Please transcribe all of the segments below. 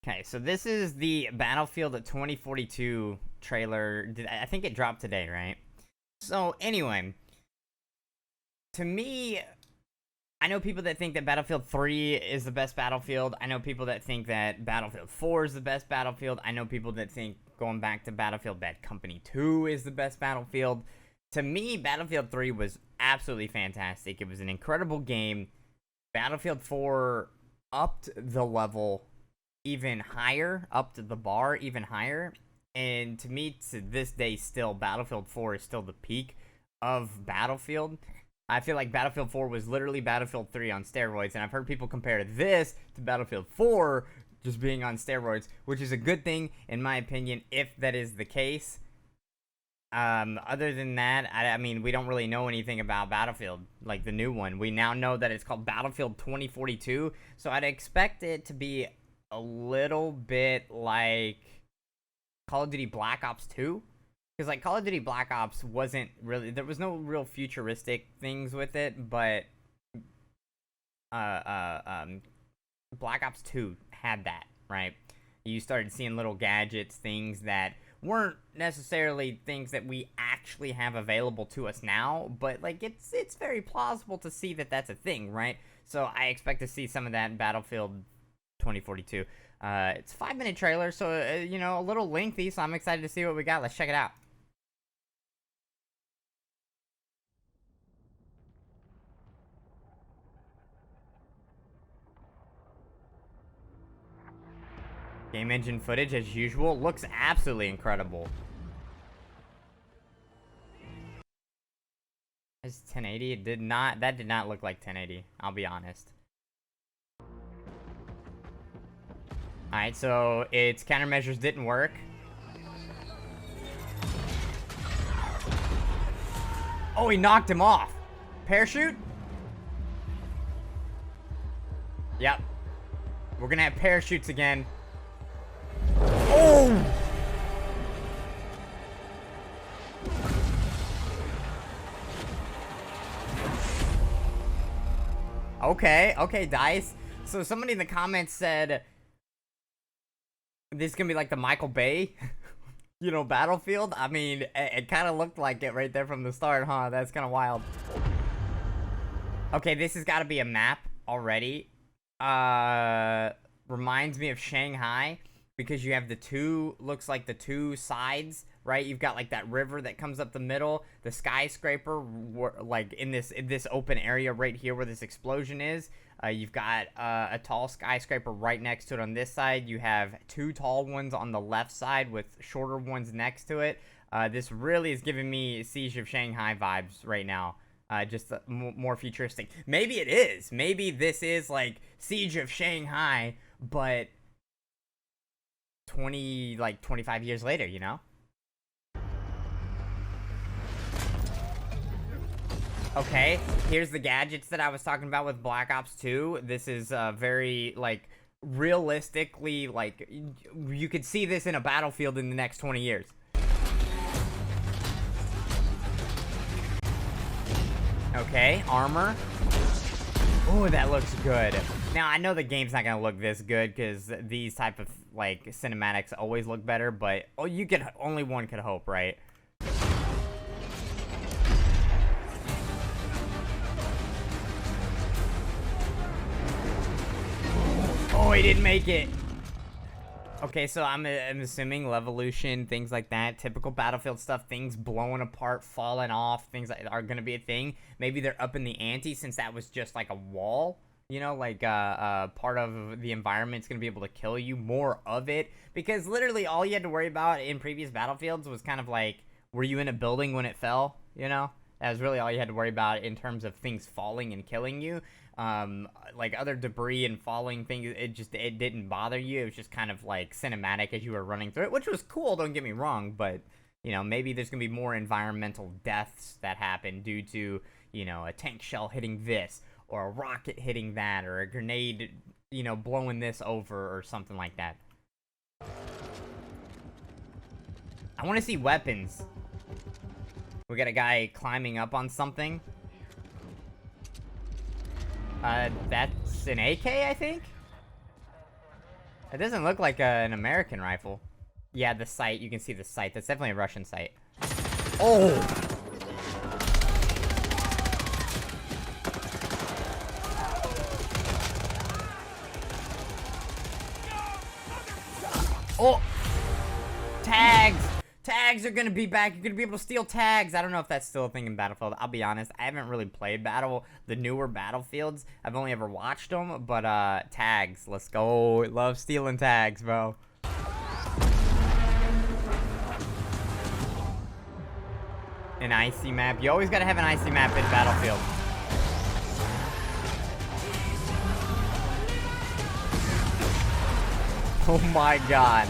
Okay, so this is the Battlefield 2042 trailer. I think it dropped today, right? So anyway, to me, I know people that think that Battlefield 3 is the best Battlefield. I know people that think that Battlefield 4 is the best Battlefield. I know people that think going back to Battlefield Bad Company 2 is the best Battlefield. To me, Battlefield 3 was absolutely fantastic. It was an incredible game. Battlefield 4 upped the level even higher, upped the bar even higher. And to me, to this day, still, Battlefield 4 is still the peak of Battlefield. I feel like Battlefield 4 was literally Battlefield 3 on steroids, and I've heard people compare this to Battlefield 4 just being on steroids, which is a good thing, in my opinion, if that is the case. Other than that, I mean, we don't really know anything about Battlefield, like the new one. We now know that it's called Battlefield 2042, so I'd expect it to be a little bit like Call of Duty Black Ops 2. Because, like, Call of Duty Black Ops wasn't really... There was no real futuristic things with it, but... Black Ops 2 had that, right? You started seeing little gadgets, things that weren't necessarily things that we actually have available to us now, but, like, it's very plausible to see that that's a thing, right? So I expect to see some of that in Battlefield 2042. It's a 5-minute trailer, so, you know, a little lengthy, so I'm excited to see what we got. Let's check it out. Game engine footage, as usual, looks absolutely incredible. It's 1080. That did not look like 1080. I'll be honest. Alright, so its countermeasures didn't work. Oh, he knocked him off. Parachute? Yep. We're gonna have parachutes again. Oh! Okay, DICE. So somebody in the comments said this is gonna be like the Michael Bay, you know, Battlefield. I mean, it kind of looked like it right there from the start, huh? That's kind of wild. Okay, this has got to be a map already. Reminds me of Shanghai because you have the two, looks like the two sides, right? You've got like that river that comes up the middle, the skyscraper, like in this open area right here where this explosion is. You've got a tall skyscraper right next to it on this side. You have two tall ones on the left side with shorter ones next to it. This really is giving me Siege of Shanghai vibes right now. Just more futuristic. Maybe it is. Maybe this is like Siege of Shanghai, but 25 years later, you know? Okay, here's the gadgets that I was talking about with Black Ops 2. This is very, like, realistically, like, you could see this in a Battlefield in the next 20 years. Okay, armor. Oh, that looks good. Now, I know the game's not gonna look this good because these type of, like, cinematics always look better, but only one could hope, right? Oh, he didn't make it. Okay, so I'm assuming Levolution, things like that, typical Battlefield stuff, things blowing apart, falling off, things that are gonna be a thing. Maybe they're up in the ante since that was just like a wall, you know, like part of the environment's gonna be able to kill you, more of it. Because literally all you had to worry about in previous Battlefields was kind of like, were you in a building when it fell, you know? That was really all you had to worry about in terms of things falling and killing you. Like other debris and falling things, it didn't bother you. It was just kind of like cinematic as you were running through it, which was cool, don't get me wrong, but you know, maybe there's gonna be more environmental deaths that happen due to, you know, a tank shell hitting this, or a rocket hitting that, or a grenade, you know, blowing this over, or something like that. I want to see weapons. We got a guy climbing up on something. That's an AK, I think? It doesn't look like an American rifle. Yeah, the sight. You can see the sight. That's definitely a Russian sight. Oh! Oh! Tags! Tags are gonna be back. You're gonna be able to steal tags. I don't know if that's still a thing in Battlefield. I'll be honest. I haven't really played the newer Battlefields. I've only ever watched them. But, tags. Let's go. Love stealing tags, bro. An icy map. You always gotta have an icy map in Battlefield. Oh my god.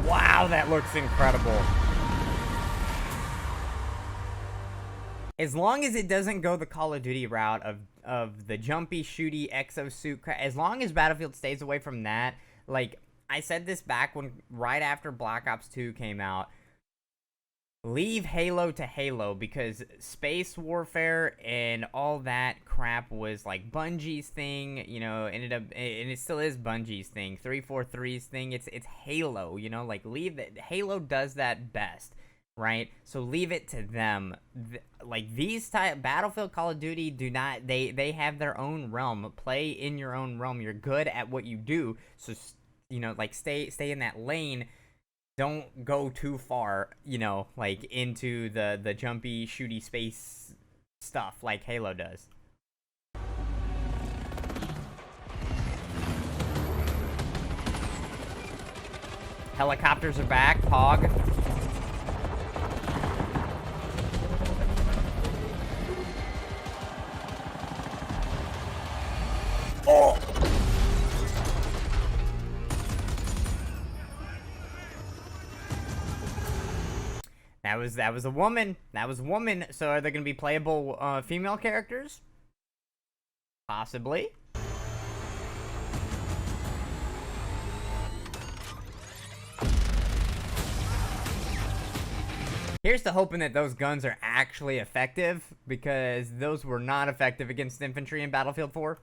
Wow, that looks incredible. As long as it doesn't go the Call of Duty route of the jumpy, shooty, exosuit, as long as Battlefield stays away from that, like, I said this back right after Black Ops 2 came out, leave Halo to Halo, because space warfare and all that crap was, like, Bungie's thing, you know, ended up, and it still is Bungie's thing, 343's thing, it's Halo, you know, like, leave it, Halo does that best. Right, so leave it to them. Like these type Battlefield, Call of Duty do not. They have their own realm. Play in your own realm. You're good at what you do. So you know, like stay in that lane. Don't go too far. You know, like into the jumpy, shooty space stuff like Halo does. Helicopters are back. Pog. Oh! That was a woman. That was a woman. So are there gonna be playable female characters? Possibly. Here's to hoping that those guns are actually effective, because those were not effective against infantry in Battlefield 4.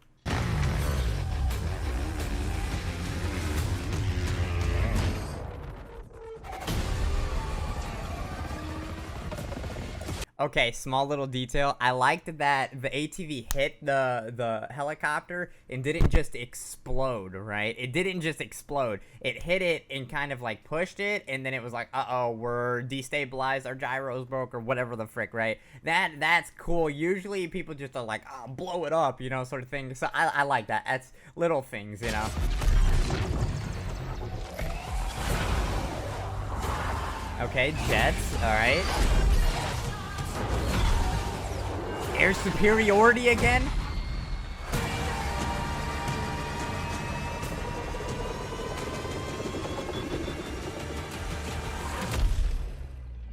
Okay, small little detail. I liked that the ATV hit the helicopter and didn't just explode, right? It didn't just explode. It hit it and kind of like pushed it, and then it was like, uh-oh, we're destabilized, our gyros broke, or whatever the frick, right? That's cool. Usually people just are like, oh, blow it up, you know, sort of thing. So I like that. That's little things, you know? Okay, jets, alright. Air superiority again?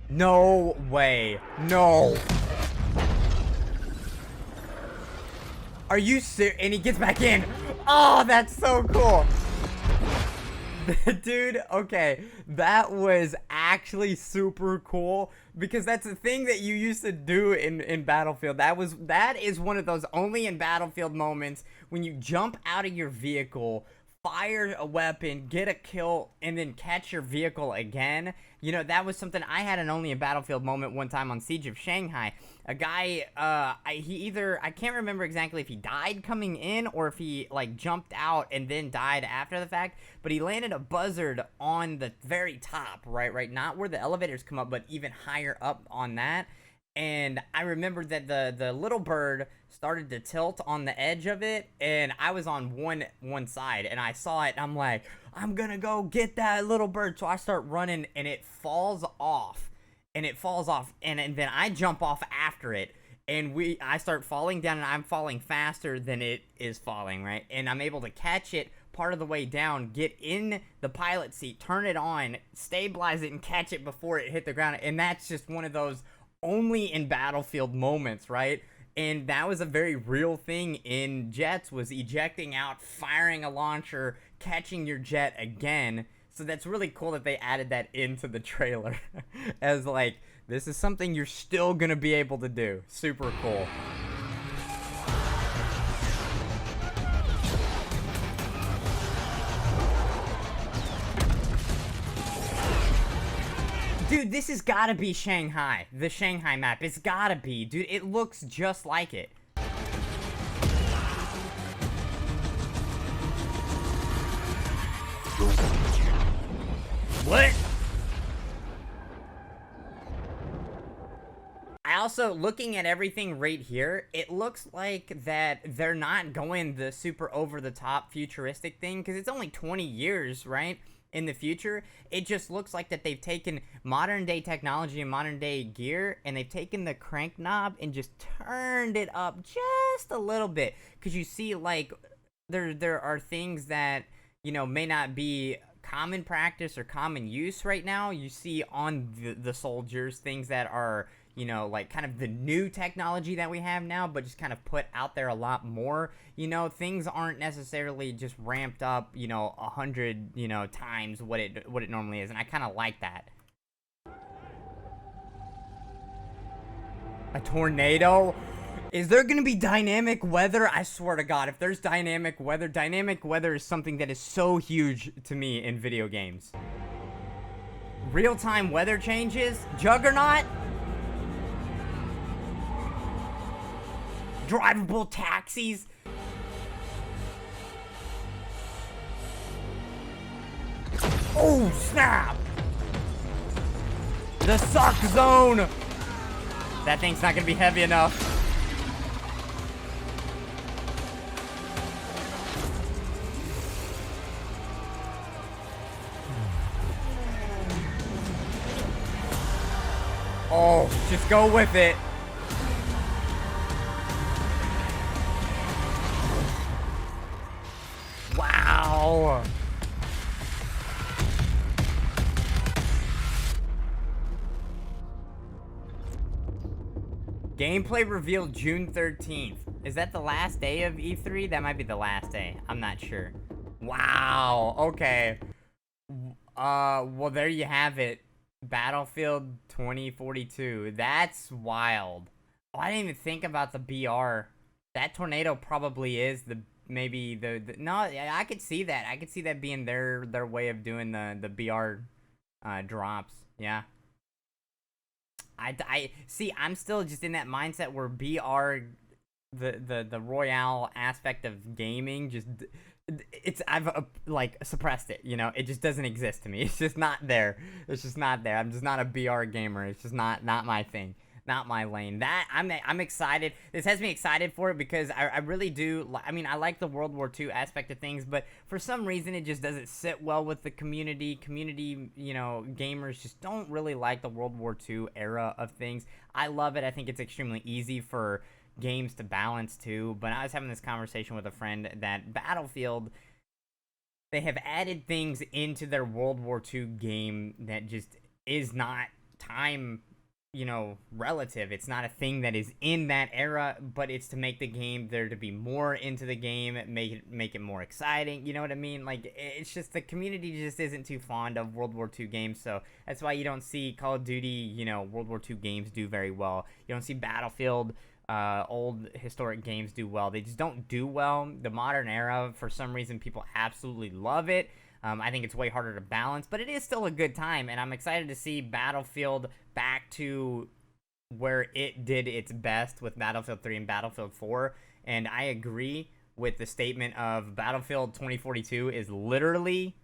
No way. No. Are you serious? And he gets back in. Oh, that's so cool. Dude, okay, that was actually super cool, because that's a thing that you used to do in Battlefield. That is one of those only in Battlefield moments when you jump out of your vehicle, fire a weapon, get a kill, and then catch your vehicle again. You know, that was something I had an only in Battlefield moment one time on Siege of Shanghai. A guy, I can't remember exactly if he died coming in or if he, like, jumped out and then died after the fact, but he landed a buzzard on the very top, right? Not where the elevators come up, but even higher up on that. And I remember that the little bird started to tilt on the edge of it, and I was on one side, and I saw it, and I'm like, I'm gonna go get that little bird. So I start running, and it falls off, and then I jump off after it, and I start falling down, and I'm falling faster than it is falling, right? And I'm able to catch it part of the way down, get in the pilot seat, turn it on, stabilize it, and catch it before it hit the ground. And that's just one of those only in Battlefield moments, right? And that was a very real thing in jets, was ejecting out, firing a launcher, catching your jet again. So that's really cool that they added that into the trailer as like, this is something you're still gonna be able to do. Super cool. Dude, this has gotta be Shanghai. The Shanghai map. It's gotta be. Dude, it looks just like it. What? I also, looking at everything right here, it looks like that they're not going the super over-the-top futuristic thing, because it's only 20 years, right, in the future. It just looks like that they've taken modern-day technology and modern-day gear, and they've taken the crank knob and just turned it up just a little bit, because you see, like, there are things that, you know, may not be common practice or common use right now. You see on the soldiers things that are, you know, like kind of the new technology that we have now, but just kind of put out there a lot more. You know, things aren't necessarily just ramped up, you know, 100, you know, times what it normally is, and I kind of like that. A tornado? Is there gonna be dynamic weather? I swear to God, if there's dynamic weather is something that is so huge to me in video games. Real-time weather changes? Juggernaut? Drivable taxis? Oh, snap! The suck zone! That thing's not gonna be heavy enough. Oh, just go with it. Wow. Gameplay revealed June 13th. Is that the last day of E3? That might be the last day. I'm not sure. Wow. Okay. Well, there you have it. Battlefield 2042. That's wild. Oh, I didn't even think about the BR. That tornado probably is maybe the no, I could see that. I could see that being their way of doing the BR drops. Yeah. I see, I'm still just in that mindset where BR, the Royale aspect of gaming, just I've like suppressed it, you know. It just doesn't exist to me. It's just not there. It's just not there. I'm just not a BR gamer. It's just not my thing, not my lane. That I'm excited. This has me excited for it because I really do. I mean, I like the World War II aspect of things, but for some reason it just doesn't sit well with the community. You know, gamers just don't really like the World War II era of things. I love it. I think it's extremely easy for games to balance too. But I was having this conversation with a friend that Battlefield, they have added things into their World War II game that just is not time, you know, relative. It's not a thing that is in that era, but it's to make the game there to be more into the game, make it more exciting. You know what I mean? Like, it's just the community just isn't too fond of World War II games, so that's why you don't see Call of Duty, you know, World War II games do very well. You don't see Battlefield, old historic games do well. They just don't do well. The modern era, for some reason, people absolutely love it. I think it's way harder to balance, but it is still a good time, and I'm excited to see Battlefield back to where it did its best with Battlefield 3 and Battlefield 4, and I agree with the statement of Battlefield 2042 is literally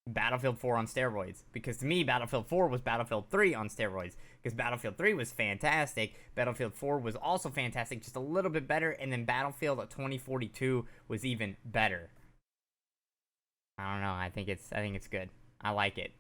Battlefield 4 on steroids, because to me, Battlefield 4 was Battlefield 3 on steroids, because Battlefield 3 was fantastic, Battlefield 4 was also fantastic, just a little bit better, and then Battlefield 2042 was even better. I don't know, I think it's good. I like it.